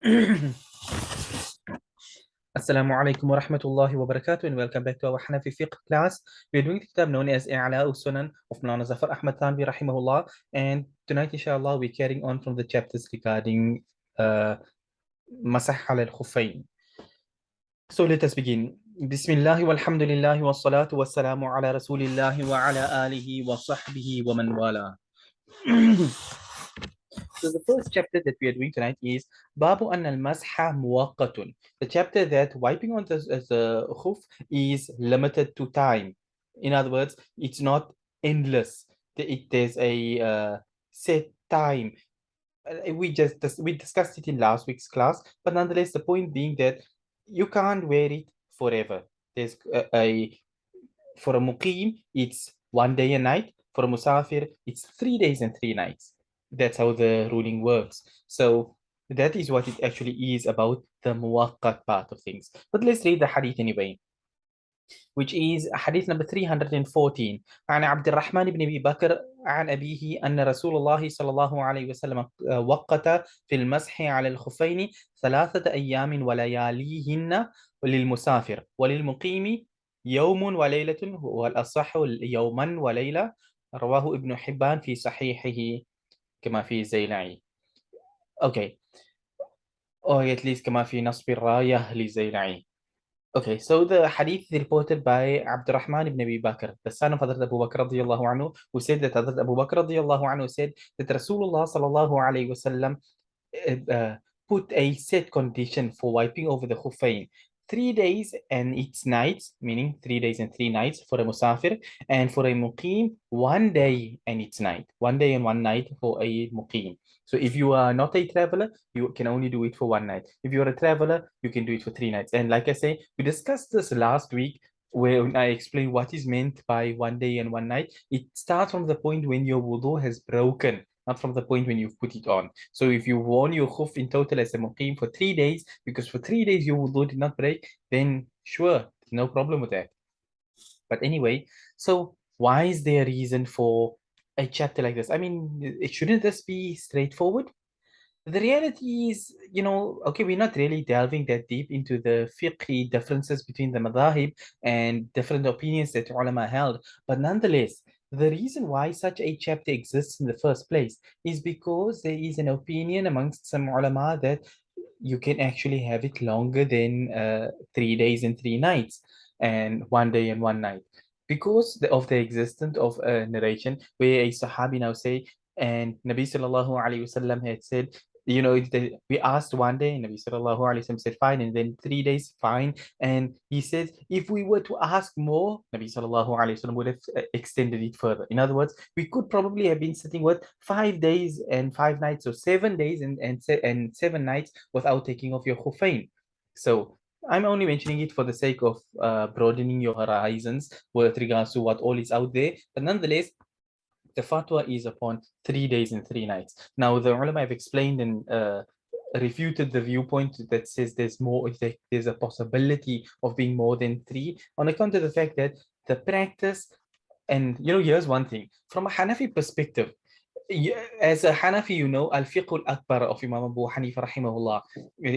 Assalamu alaikum wa rahmatullahi wa barakatuh, and welcome back to our Hanafi fiqh class. We're doing the kitab known as I'ala Sunan of Maulana Zafar Ahmad Thanvi rahimahullah, and tonight inshallah we're carrying on from the chapters regarding uh, Masah al Khuffayn. So let us begin. Bismillah walhamdulillah wa salatu wa salamu ala rasulillah wa ala alihi wa sahbihi wa man wala. So the first chapter that we are doing tonight is Babu an al Masha Muwaqqatun. The chapter that wiping on the khuf is limited to time. In other words, it's not endless. There's a set time. We discussed it in last week's class, but nonetheless, the point being that you can't wear it forever. There's for a muqim, it's 1 day and night. For a musafir, it's 3 days and 3 nights. That's how the ruling works. So that is what it actually is about the muwaqqat part of things. But let's read the hadith anyway, which is hadith number 314. عن عبد الرحمن بن أبي بكر عن أبيه أن رسول الله صلى الله عليه وسلم وقت في المسح على الخفين 3 أيام ولياليهن للمسافر وللمقيم يوم وليلة والأصح يوما وليلة. رواه ابن حبان في صحيحه كما في زيلعي. Okay. Or at least كما في نصب الراية لزيلعي. Okay, so the hadith is reported by Abdurrahman ibn Abi Bakr, the son of Hazrat Abu Bakr radiallahu anhu, who said that Hazrat Abu Bakr radiallahu anhu said that Rasulullah sallallahu alayhi wasallam put a set condition for wiping over the khuffain. 3 days and its nights, meaning 3 days and 3 nights for a musafir, and for a muqim, 1 day and its night, 1 day and 1 night for a muqim. So if you are not a traveler, you can only do it for 1 night. If you're a traveler, you can do it for 3 nights. And like I say, we discussed this last week where I explained what is meant by 1 day and 1 night. It starts from the point when your wudu has broken, not from the point when you've put it on. So if you worn your khuf in total as a muqim for 3 days, because for 3 days your wudu did not break, then sure, no problem with that. But anyway, so why is there a reason for a chapter like this? I mean, shouldn't this be straightforward? The reality is, okay, we're not really delving that deep into the fiqh differences between the madhahib and different opinions that ulama held. But nonetheless, the reason why such a chapter exists in the first place is because there is an opinion amongst some ulama that you can actually have it longer than 3 days and 3 nights and 1 day and 1 night. Because of the existence of a narration where a Sahabi now say, and Nabi Sallallahu Alaihi Wasallam had said, we asked 1 day, and Nabi Sallallahu Alaihi Wasallam said fine, and then 3 days fine. And he says, if we were to ask more, Nabi Sallallahu Alaihi Wasallam would have extended it further. In other words, we could probably have been sitting with 5 days and 5 nights, or 7 days and 7 nights without taking off your khuffain. So I'm only mentioning it for the sake of broadening your horizons with regards to what all is out there. But nonetheless, the fatwa is upon 3 days and 3 nights. Now, the ulama have explained and refuted the viewpoint that says there's a possibility of being more than three on account of the fact that the practice, and here's one thing from a Hanafi perspective. As a Hanafi, Al-Fiqh al-Akbar of Imam Abu Hanifa rahimahullah,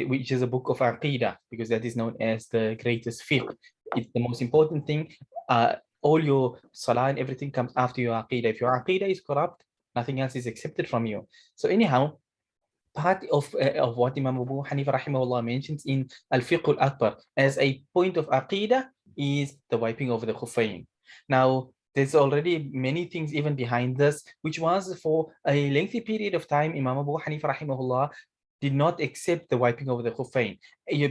which is a book of Aqidah, because that is known as the greatest fiqh. It's the most important thing. All your salah and everything comes after your Aqidah. If your Aqidah is corrupt, nothing else is accepted from you. So anyhow, part of what Imam Abu Hanifa rahimahullah mentions in Al-Fiqh al-Akbar as a point of Aqidah is the wiping over the khuffayn. Now, there's already many things even behind this, which was for a lengthy period of time, Imam Abu Hanifa rahimahullah did not accept the wiping over the khuffayn,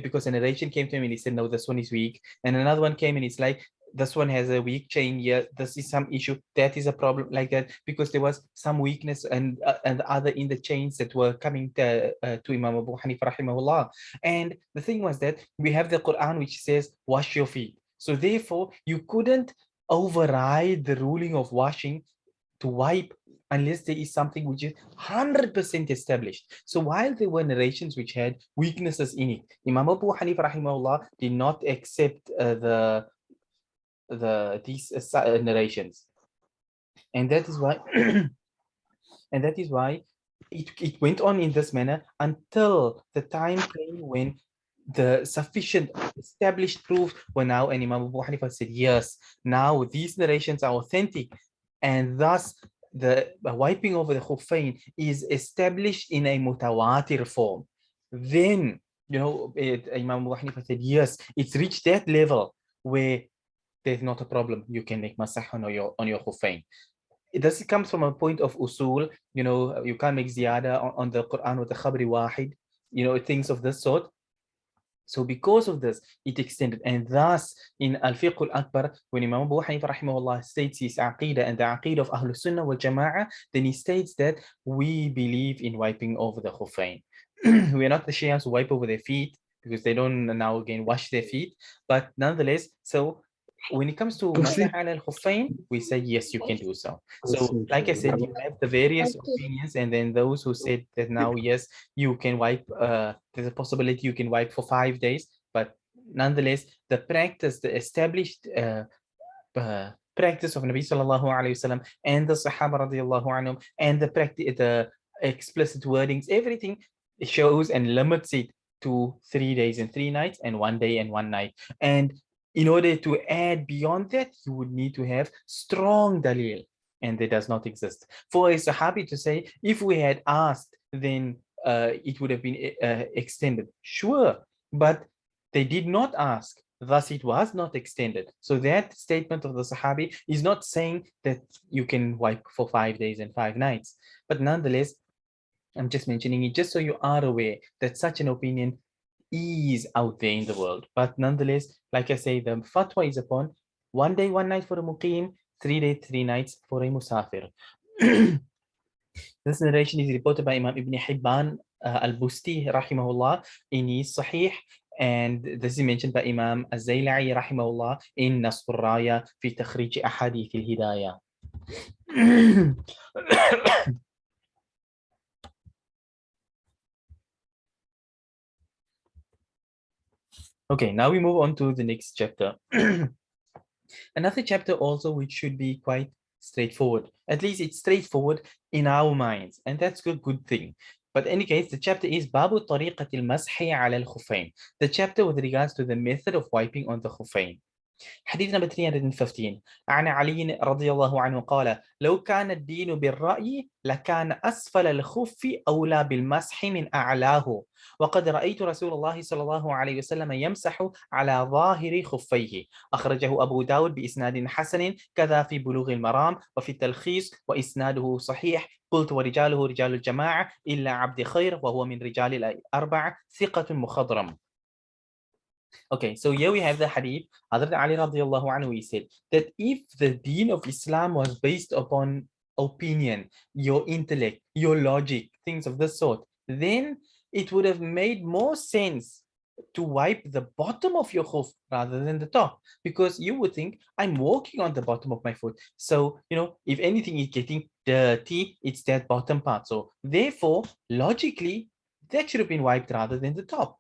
because a narration came to him and he said, no, this one is weak. And another one came and it's like, this one has a weak chain here, this is some issue, that is a problem, like that, because there was some weakness and other in the chains that were coming to Imam Abu Hanifa rahimahullah. And the thing was that we have the Quran which says wash your feet, so therefore you couldn't override the ruling of washing to wipe unless there is something which is 100% established. So while there were narrations which had weaknesses in it, Imam Abu Hanifa rahimahullah did not accept these narrations, and that is why and that is why it went on in this manner until the time came when the sufficient established proof were now, and Imam Abu Hanifa said, yes, now these narrations are authentic, and thus the wiping over the khuffain is established in a mutawatir form. Then, Imam Abu Hanifa said, yes, it's reached that level where there's not a problem. You can make masah on your khuffain. Does it comes from a point of usul, you can't make ziyada on the Quran with the khabri wahid, things of this sort. So because of this, it extended. And thus, in Al-Fiqh al-Akbar, when Imam Abu Hanifa rahimahullah states his aqidah and the aqidah of Ahlul Sunnah wal Jama'ah, then he states that we believe in wiping over the khuffain. We are not the Shias who wipe over their feet because they don't now again wash their feet. But nonetheless, so when it comes to Masah al-Khuffain, we say yes, you can do so. So, like I said, you have the various opinions, and then those who said that now, yes, you can wipe, there's a possibility you can wipe for 5 days, but nonetheless, the practice, the established practice of Nabi sallallahu alayhi wasallam and the Sahaba radiallahu anhum, and the explicit wordings, everything shows and limits it to 3 days and 3 nights and 1 day and 1 night. And in order to add beyond that, you would need to have strong dalil, and that does not exist. For a Sahabi to say, if we had asked, then it would have been extended. Sure, but they did not ask. Thus, it was not extended. So that statement of the Sahabi is not saying that you can wipe for 5 days and 5 nights. But nonetheless, I'm just mentioning it just so you are aware that such an opinion is out there in the world. But nonetheless, like I say, the fatwa is upon 1 day, 1 night for a muqim, 3 days, 3 nights for a musafir. This narration is reported by Imam Ibn Hibban al-Busti, rahimahullah, in his Sahih. And this is mentioned by Imam Az-Zayla'i, rahimahullah, in Nasr al-Raya fi takhrij ahadith al-hidayah. Okay, now we move on to the next chapter. Another chapter also which should be quite straightforward. At least it's straightforward in our minds, and that's a good thing. But in any case, the chapter is Babu Tariqatil Mashi ala al-Khuffain, the chapter with regards to the method of wiping on the Khuffain. حديث number 315 عن علي رضي الله عنه قال لو كان الدين بالرأي لكان أسفل الخف أولى بالمسح من أعلاه وقد رأيت رسول الله صلى الله عليه وسلم يمسح على ظاهر خفيه أخرجه أبو داود بإسناد حسن كذا في بلوغ المرام وفي التلخيص وإسناده صحيح قلت ورجاله رجال الجماعة إلا عبد خير وهو من رجال الأربعة ثقة مخضرم. Okay, so here we have the hadith. Hazrat Ali radiallahu anhu, he said that if the deen of Islam was based upon opinion, your intellect, your logic, things of this sort, then it would have made more sense to wipe the bottom of your khuf rather than the top, because you would think, I'm walking on the bottom of my foot. So, if anything is getting dirty, it's that bottom part. So therefore, logically, that should have been wiped rather than the top.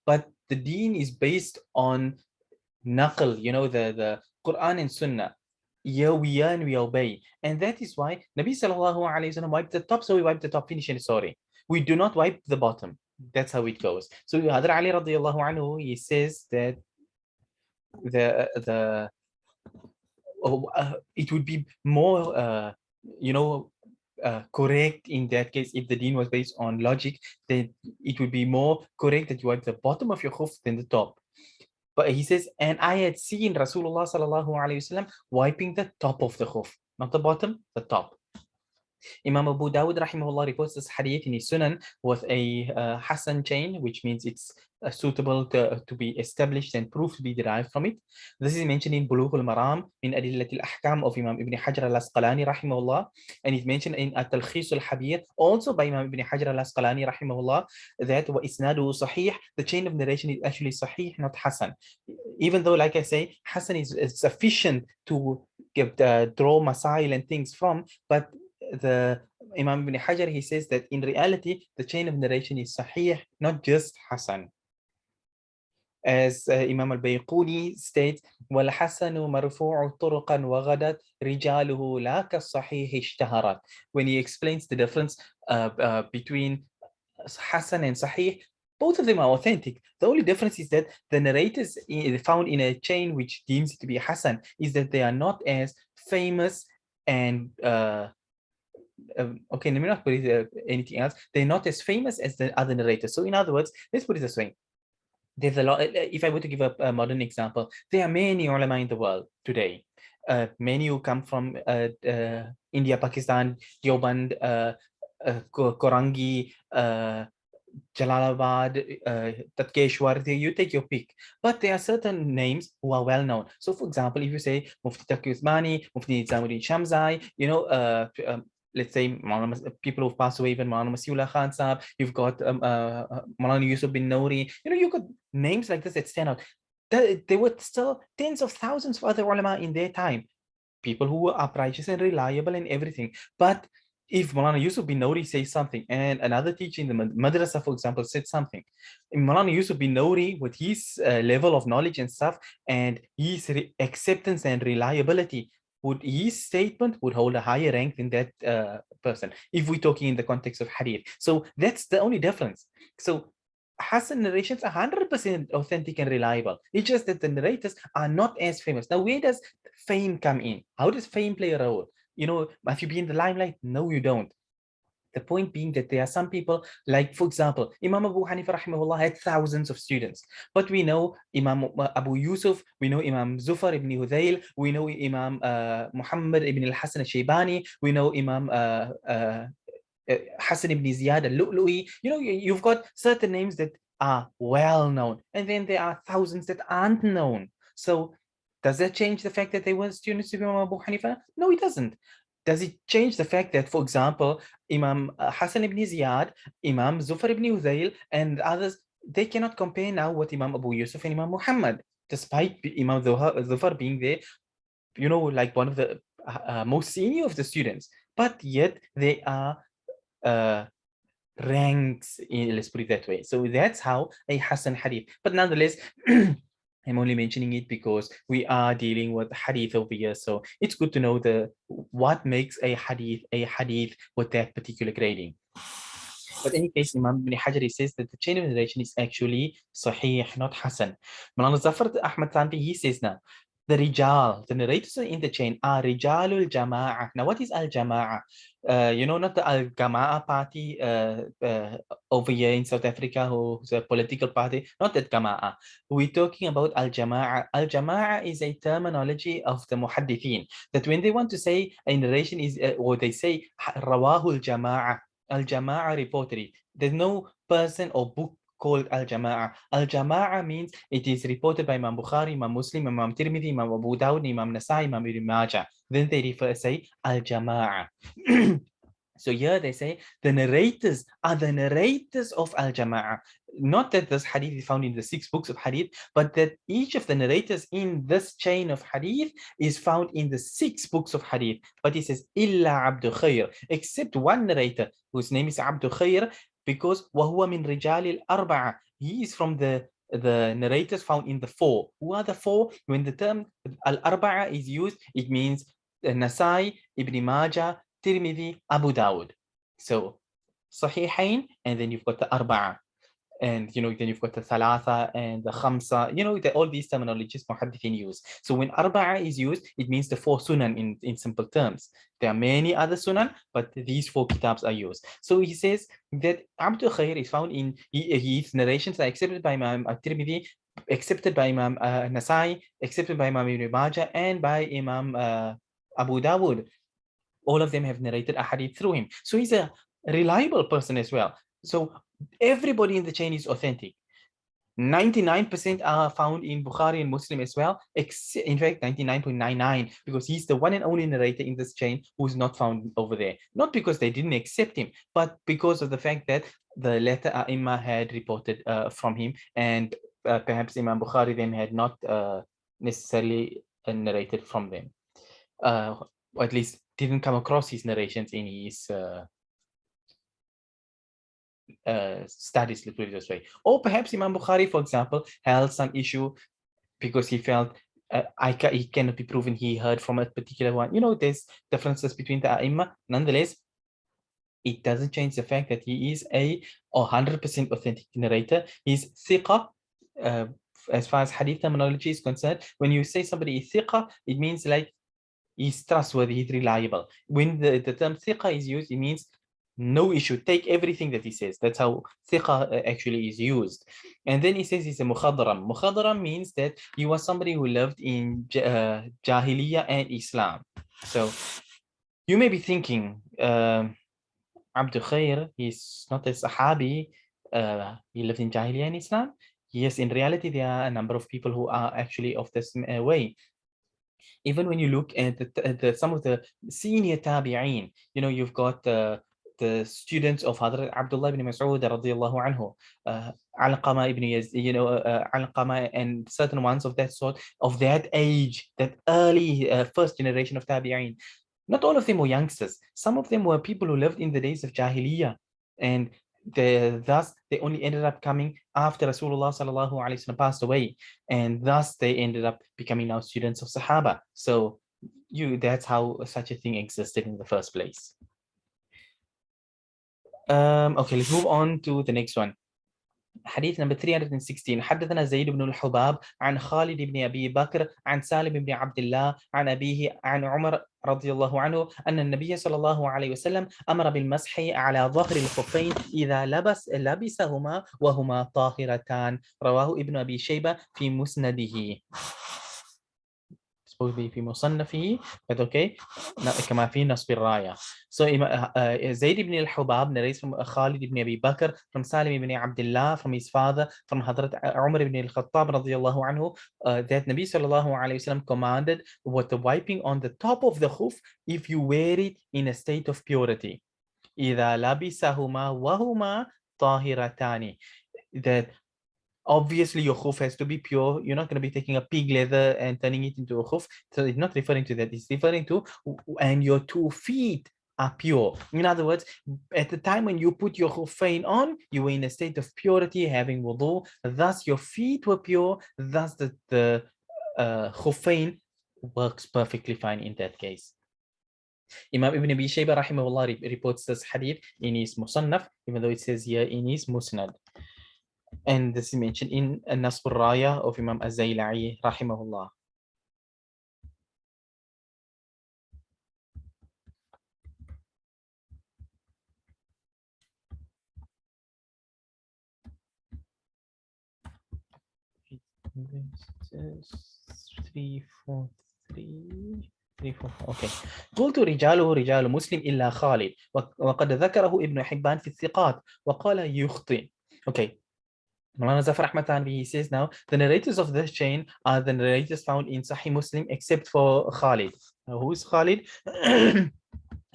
But the deen is based on naql, the Quran and Sunnah. Here we learn, we obey. And that is why Nabi sallallahu alayhi wa sallam wiped the top, so we wipe the top, finish and sorry. We do not wipe the bottom. That's how it goes. So Hadr Ali radiallahu anhu, he says that it would be more, correct in that case. If the deen was based on logic, then it would be more correct that you wipe the bottom of your khuf than the top. But he says, and I had seen Rasulullah sallallahu alayhi wasallam wiping the top of the khuf, not the bottom, the top. Imam Abu Dawud rahimahullah reports this hadith in his Sunan with a Hasan chain, which means it's suitable to be established and proof to be derived from it. This is mentioned in Bulugh al-Maram in Adillat al-Ahkam of Imam Ibn Hajar al-Asqalani rahimahullah, and it's mentioned in At-Talkhis al-Habir also by Imam Ibn Hajar al-Asqalani rahimahullah that wa isnaduhu sahih, the chain of narration is actually sahih, not Hasan. Even though, like I say, Hasan is sufficient to draw masail and things from, but the Imam Ibn Hajar, he says that in reality, the chain of narration is sahih, not just Hasan. As Imam al-Bayquni states والحسن مرفوع طرقا وغدت رجاله لا كالصحيح اشتهرت. When he explains the difference between Hassan and Sahih, both of them are authentic. The only difference is that the narrators found in a chain which deems it to be Hassan is that they are not as famous and okay, let me not put it anything else. They're not as famous as the other narrators. So in other words, let's put it this way. There's a lot. If I were to give a modern example, there are many ulama in the world today. Many who come from India, Pakistan, Deoband, Korangi, Jalalabad, Tatkeshwar, you take your pick. But there are certain names who are well known. So, for example, if you say Mufti Taqi Usmani, Mufti Nizamuddin Shamzai, let's say people who've passed away, even Maulana Masiullah Khan Saab, you've got Maulana Yusuf bin Nouri, you got names like this that stand out. There were still tens of thousands of other ulama in their time, people who were uprighteous and reliable and everything. But if Maulana Yusuf bin Nouri says something and another teacher in the madrasa, for example, said something, Maulana Yusuf bin Nouri, with his level of knowledge and stuff and his acceptance and reliability, would his statement would hold a higher rank than that person, if we're talking in the context of hadith. So that's the only difference. So Hassan narrations are 100% authentic and reliable. It's just that the narrators are not as famous. Now, where does fame come in? How does fame play a role? Have you been in the limelight? No, you don't. The point being that there are some people, like, for example, Imam Abu Hanifa rahimahullah had thousands of students. But we know Imam Abu Yusuf, we know Imam Zufar ibn Hudayl, we know Imam Muhammad ibn al-Hasan al-Shaybani, we know Imam Hassan ibn Ziyad al-Lu'lu'i. You've got certain names that are well known, and then there are thousands that aren't known. So does that change the fact that they were students of Imam Abu Hanifa? No, it doesn't. Does it change the fact that, for example, Imam Hassan ibn Ziyad, Imam Zufar ibn Hudayl, and others, they cannot compare now with Imam Abu Yusuf and Imam Muhammad, despite Imam Zufar being there, like one of the most senior of the students. But yet they are uh, ranks, let's put it that way. So that's how a Hassan hadith. But nonetheless, I'm only mentioning it because we are dealing with hadith over here. So it's good to know what makes a hadith with that particular grading. But in any case, Imam Ibn Hajar says that the chain of narration is actually Sahih, not Hassan. Malana Zafar Ahmad Tanvi, he says now, the Rijal, the narrators in the chain are Rijalul Jama'ah. Now, what is Al Jama'ah? Not the Al Jama'ah party over here in South Africa, who's a political party, not that Jama'ah. We're talking about Al Jama'ah. Al Jama'ah is a terminology of the Muhaddithin, that when they want to say a narration is, or they say Rawahul Jama'ah, Al-Jama'a reported it. There's no person or book called Al-Jama'a. Al-Jama'a means it is reported by Imam Bukhari, Imam Muslim, Imam Tirmidhi, Imam Abu Dawud, Imam Nasai, Imam Ibn Majah. Then they say Al-Jama'a. So here they say the narrators are the narrators of Al-Jama'ah. Not that this hadith is found in the 6 books of hadith, but that each of the narrators in this chain of hadith is found in the 6 books of hadith. But he says, Illa Abdu Khair, except one narrator whose name is Abdu Khair, because وَهُوَ مِن رِجَالِ الْأَرْبَعَةِ, he is from the narrators found in the 4. Who are the 4? When the term Al-Arba'a is used, it means Nasai, Ibn Majah, Tirmidhi, Abu Dawud. So Sahihain, and then you've got the Arba'a. And then you've got the Thalatha and the Khamsa. All these terminologies Muhaddithin use. So when Arba'a is used, it means the 4 Sunan in simple terms. There are many other Sunan, but these 4 kitabs are used. So he says that Abdul Khair is found in his narrations are accepted by Imam Tirmidhi, accepted by Imam Nasai, accepted by Imam Ibn Majah, and by Imam Abu Dawud. All of them have narrated a hadith through him. So he's a reliable person as well. So everybody in the chain is authentic. 99% are found in Bukhari and Muslim as well. In fact, 99.99, because he's the one and only narrator in this chain who's not found over there. Not because they didn't accept him, but because of the fact that the latter Imam had reported from him, and perhaps Imam Bukhari then had not necessarily narrated from them. Or at least didn't come across his narrations in his studies, let's put it this way. Or perhaps Imam Bukhari, for example, held some issue because he felt it cannot be proven he heard from a particular one. There's differences between the Aimma. Nonetheless, it doesn't change the fact that he is a 100% authentic narrator. He's thiqa. Uh, as far as hadith terminology is concerned, when you say somebody is thiqa, it means like he's trustworthy, he's reliable. When the term thiqa is used, it means no issue, take everything that he says. That's how thiqa actually is used. And then he says he's a mukhadram. Mukhadram means that he was somebody who lived in Jahiliyyah and Islam. So you may be thinking, Abdul Khair, he's not a Sahabi, he lived in Jahiliyyah and Islam. Yes, in reality, there are a number of people who are actually of this way. Even when you look at some of the senior tabi'een, you've got the students of Hadrat Abdullah ibn Mas'ud radiallahu anhu, Alqama ibn Yazid, Alqama and certain ones of that sort, of that age, that early first generation of tabi'een. Not all of them were youngsters. Some of them were people who lived in the days of Jahiliyyah, and thus they only ended up coming after Rasulullah sallallahu alaihi wasallam passed away, and thus they ended up becoming now students of Sahaba. So that's how such a thing existed in the first place. Okay, let's move on to the next one. حديث number 316. حدثنا زيد بن الحباب عن خالد بن أبي بكر عن سالم بن عبد الله عن أبيه عن عمر رضي الله عنه أن النبي صلى الله عليه وسلم أمر بالمسح على ظهر الخفين إذا لبسهما وهما طاهرتان. رواه ابن أبي شيبة في مسنده. supposed to be في مصنفه, but okay, كما في نصب الراية. So Zayd ibn al-Hubab narrates from Khalid ibn Abi Bakr, from Salim ibn Abdullah, from his father, from Hadrat Umar ibn al-Khattab radiyallahu anhu, that Nabi sallallahu alayhi wasallam commanded what the wiping on the top of the khuf if you wear it in a state of purity. إذا لبسهما وهما طاهرتان. That obviously your khuf has to be pure. You're not going to be taking a pig leather and turning it into a khuf. So it's not referring to that. It's referring to, and your 2 feet are pure. In other words, at the time when you put your khufain on, you were in a state of purity, having wudu. Thus your feet were pure. Thus the khufain works perfectly fine in that case. Imam Ibn Abi Shayba rahimahullah reports this hadith in his Musannaf, even though it says here in his Musnad. And this is mentioned in Nasb al-Raya of Imam Az-Zayla'i rahimahullah. Three, four, three. Okay. قلت رجاله رجال مسلم إلا خالد وقد ذكره ابن حبان في الثقات وقال يخطئ. Okay. Maulana Zafar Ahmad Tanvi, he says now, the narrators of this chain are the narrators found in Sahih Muslim except for Khalid. Who is Khalid?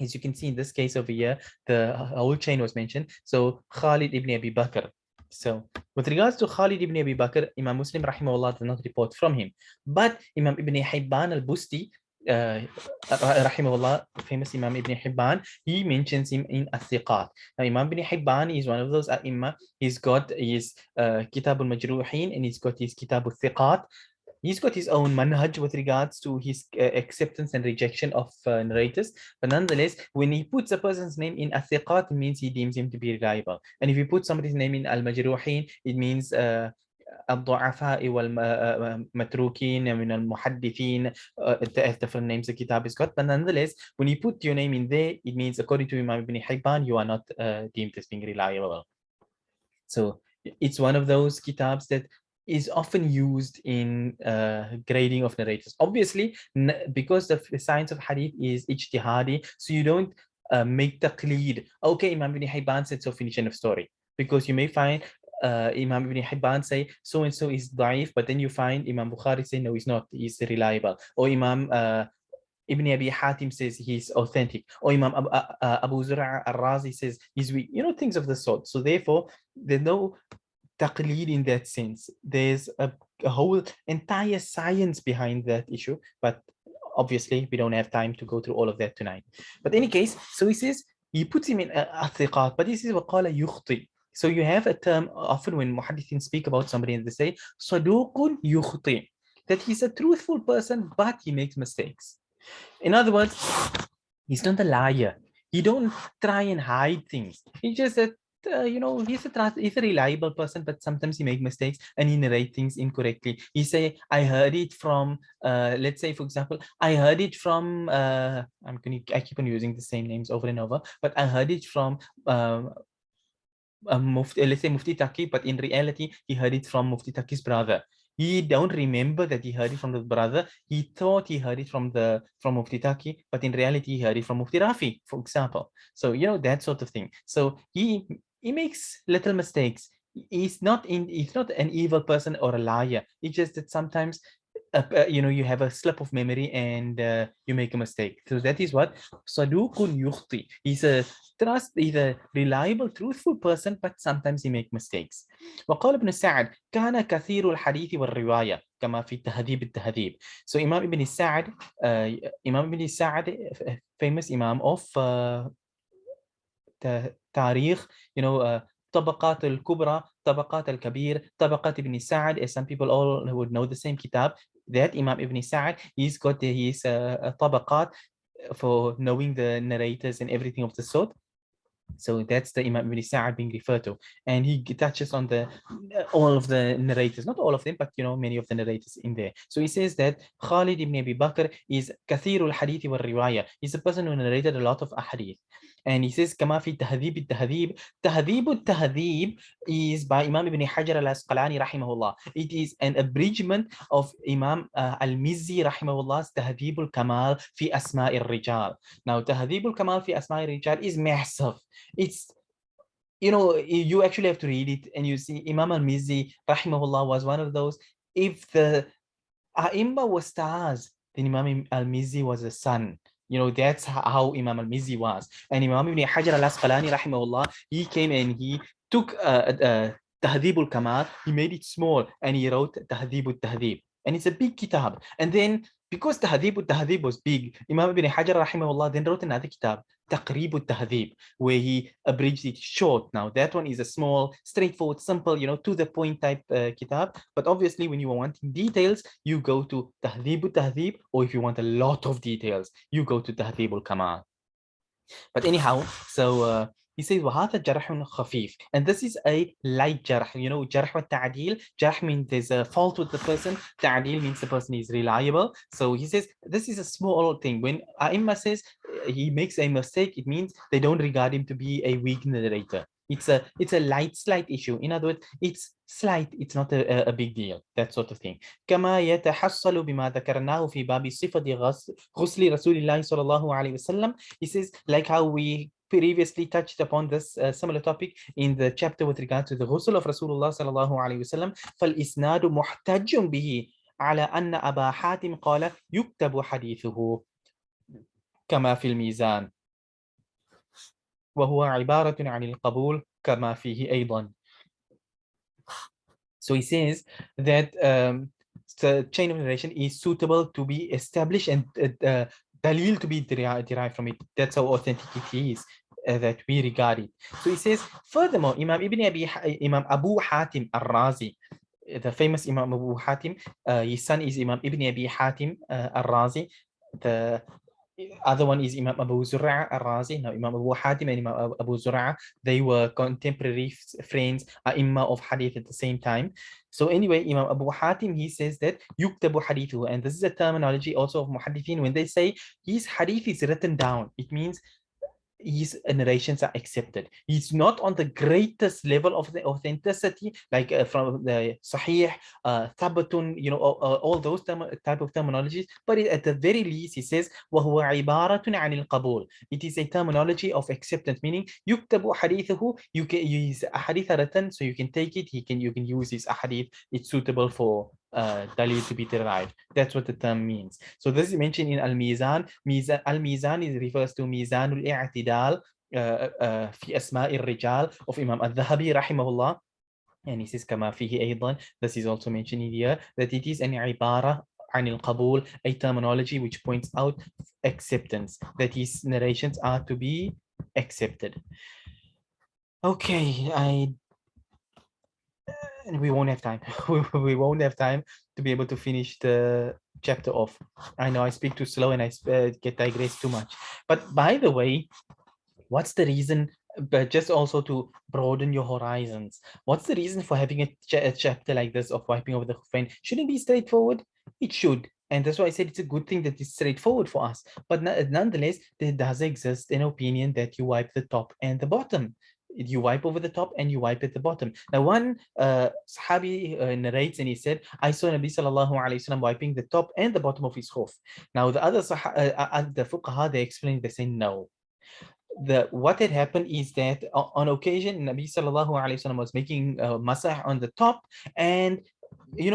As you can see in this case over here, the whole chain was mentioned. So Khalid ibn Abi Bakr. So with regards to Khalid ibn Abi Bakr, Imam Muslim rahimahullah did not report from him. But Imam ibn Hibban al-Busti, rahimahullah, famous Imam Ibn Hibban, he mentions him in As-Siqat. Now Imam Ibn Hibban is one of those Imam. He's got his Kitab al-Majruhin and he's got his Kitab al-Thiqat. He's got his own manhaj with regards to his acceptance and rejection of narrators. But nonetheless, when he puts a person's name in As-Siqat, it means he deems him to be reliable. And if he puts somebody's name in Al-Majruhin, it means الضعفاء والمتروكين من المحدثين, different names the kitab has got. But nonetheless, when you put your name in there, it means according to Imam Ibn Hibban, you are not deemed as being reliable. So it's one of those kitabs that is often used in grading of narrators. Obviously, because the science of hadith is ijtihadi, so you don't make taqleed. Okay, Imam Ibn Hibban said so, finish end of story. Because you may find Imam Ibn Hibban say so-and-so is da'if, but then you find Imam Bukhari say no, he's not, he's reliable. Or Imam Ibn Abi Hatim says he's authentic. Or Imam Abu Zur'a al-Razi says he's weak. Things of the sort. So therefore, there's no taqleed in that sense. There's a whole entire science behind that issue, but obviously we don't have time to go through all of that tonight. But in any case, so he says, he puts him in athiqat, but he says وَقَالَ يُخْطِئ. So you have a term often when muhaddithin speak about somebody and they say صَدُوقٌ يُخْطِئ. that he's a truthful person, but he makes mistakes. In other words, he's not a liar. He don't try and hide things. He just that he's a reliable person, but sometimes he make mistakes and he narrate things incorrectly. He say, I heard it from let's say, for example, I heard it from I keep on using the same names over and over, but I heard it from let's say Mufti Taki, but in reality, he heard it from Mufti Taki's brother. He don't remember that he heard it from the brother. He thought he heard it from Mufti Taki, but in reality, he heard it from Mufti Rafi, for example. So that sort of thing. So he makes little mistakes. He's not an evil person or a liar. It's just that sometimes you have a slip of memory and you make a mistake. So that is what Sadukun Yukhti. He's a reliable, truthful person, but sometimes he make mistakes. وقال ابن سعد كان كثير الحديث والرواية كما في تهذيب التهذيب. So Imam Ibn Sa'd, famous Imam of تاريخ, طبقات الكبرى, طبقات الكبير, طبقات ابن سعد, as some people all would know the same kitab. That Imam Ibn Sa'd, he's got his طبقات for knowing the narrators and everything of the sort. So that's the Imam Ibn Sa'd being referred to. And he touches on all of the narrators, not all of them, but many of the narrators in there. So he says that Khalid ibn Abi Bakr is كثير الحديث والرواية. He's a person who narrated a lot of ahadith. And he says كما في تهذيب التهذيب. تهذيب التهذيب is by Imam Ibn Hajar al-Asqalani rahimahullah. It is an abridgment of Imam al-Mizzi rahimahullah's تهذيب الكمال في أسماء الرجال. Now تهذيب الكمال في أسماء الرجال is massive. It's you actually have to read it, and you see Imam al-Mizzi rahimahullah was one of those. If the A'imma was stars, then Imam al-Mizzi was a sun. That's how Imam al-Mizzi was. And Imam Ibn Hajar al-Asqalani rahimahullah, he came and he took Tahdhib al-Kamal, he made it small, and he wrote Tahdhib al-Tahdhib. And it's a big kitab. And then because Tahdhib al-Tahdhib was big, Imam Ibn Hajar rahimahullah then wrote another kitab, Taqrib al-Tahdhib, where he abridged it short. Now that one is a small, straightforward, simple, to the point type kitab. But obviously when you are wanting details, you go to Tahdhib al-Tahdhib, or if you want a lot of details, you go to Tahdhib al-Kamal. But anyhow, so he says وهذا جرح خفيف, and this is a light jarh. Jarh wa ta'dil. Jarh means there's a fault with the person. Ta'dil means the person is reliable. So he says this is a small thing. When A'imma says he makes a mistake, it means they don't regard him to be a weak narrator. It's a slight issue. In other words, it's slight. It's not a big deal. That sort of thing. كما يتحصل بما ذكرناه في باب صفة غسل رسول الله صلى الله عليه وسلم. He says, like how we previously touched upon this similar topic in the chapter with regard to the ghusl of Rasulullah صلى الله عليه وسلم. فالإسناد محتج به على أن أبا حاتم قال يكتب حديثه كما في الميزان وهو عبارة عن القبول كما فيه أيضا. So he says that the chain of narration is suitable to be established and dalil to be derived from it. That's how authentic it is that we regard it. So he says, furthermore, Imam Abu Hatim al-Razi, the famous Imam Abu Hatim, his son is Imam Ibn Abi Hatim al-Razi. The other one is Imam Abu Zur'a al-Razi. Now, Imam Abu Hatim and Imam Abu Zur'a, they were contemporary friends, Imam of Hadith at the same time. So anyway, Imam Abu Hatim, he says that yuktabu hadithu, and this is a terminology also of muhaddithin. When they say his hadith is written down, it means his narrations are accepted. He's not on the greatest level of the authenticity, like from the Sahih, Thabatun, all those type of terminologies. But at the very least, he says, وَهُوَ عِبَارَةٌ عَنِ الْقَبُولِ. It is a terminology of acceptance, meaning يُكْتَبُ حَدِيثُهُ. You can use ahadith written, so you can take it. You can use his ahadith. It's suitable for dalil to be derived. That's what the term means. So this is mentioned in Al-Mizan. Al-Mizan refers to Mizanul I'tidal في أسماء الرجال of Imam al-Dhahabi rahimahullah. And he says كما فيه أيضا. This is also mentioned here, that it is an عبارة عن القبول, a terminology which points out acceptance, that his narrations are to be accepted. Okay, and we won't have time. We won't have time to be able to finish the chapter off. I know I speak too slow and I get digressed too much. But by the way, what's the reason? But just also to broaden your horizons, what's the reason for having a chapter like this of wiping over the khuffain? Shouldn't it be straightforward? It should, and that's why I said it's a good thing that it's straightforward for us. But nonetheless, there does exist an opinion that you wipe the top and the bottom. You wipe over the top and you wipe at the bottom. Now, one Sahabi narrates and he said, I saw Nabi sallallahu alayhi wasallam wiping the top and the bottom of his khuf. Now, the other the fuqaha, they explain, they say no. What had happened is that on occasion Nabi sallallahu alaihi wasallam was making masah on the top, and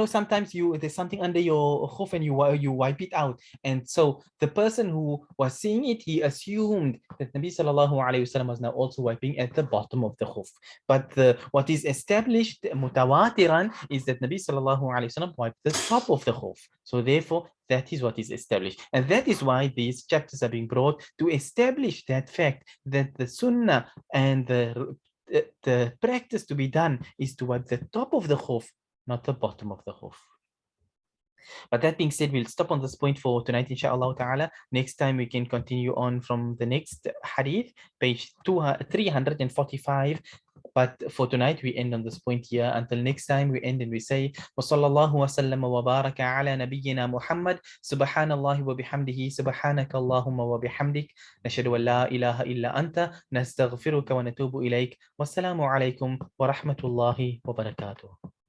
sometimes there's something under your khuf and you wipe it out, and so the person who was seeing it, he assumed that Nabi sallallahu alaihi wasallam was now also wiping at the bottom of the khuf. But what is established mutawatiran is that Nabi sallallahu alaihi wasallam wiped the top of the khuf. So therefore that is what is established, and that is why these chapters are being brought to establish that fact, that the sunnah and the practice to be done is to wipe the top of the khuf, not the bottom of the khuf. But that being said, we'll stop on this point for tonight, inshallah ta'ala. Next time we can continue on from the next hadith, page 345. But for tonight, we end on this point here. Until next time, we end and we say, وَصَلَّى اللَّهُ وَسَلَّمَ وَبَارَكَ عَلَى نَبِيِّنَا مُحَمَّدٍ سُبْحَانَ اللَّهِ وَبِحَمْدِهِ سُبْحَانَكَ اللَّهُمَّ وَبِحَمْدِكَ نَشْهَدُ أَن لَا إِلَهَ إِلَّا أَنْتَ نَسْتَغْفِرُكَ وَنَتُوبُ إِلَيْكَ وَالسَّلَامُ عَلَيْكُمْ وَرَحْمَةُ اللَّهِ وَبَرَكَاتُهُ.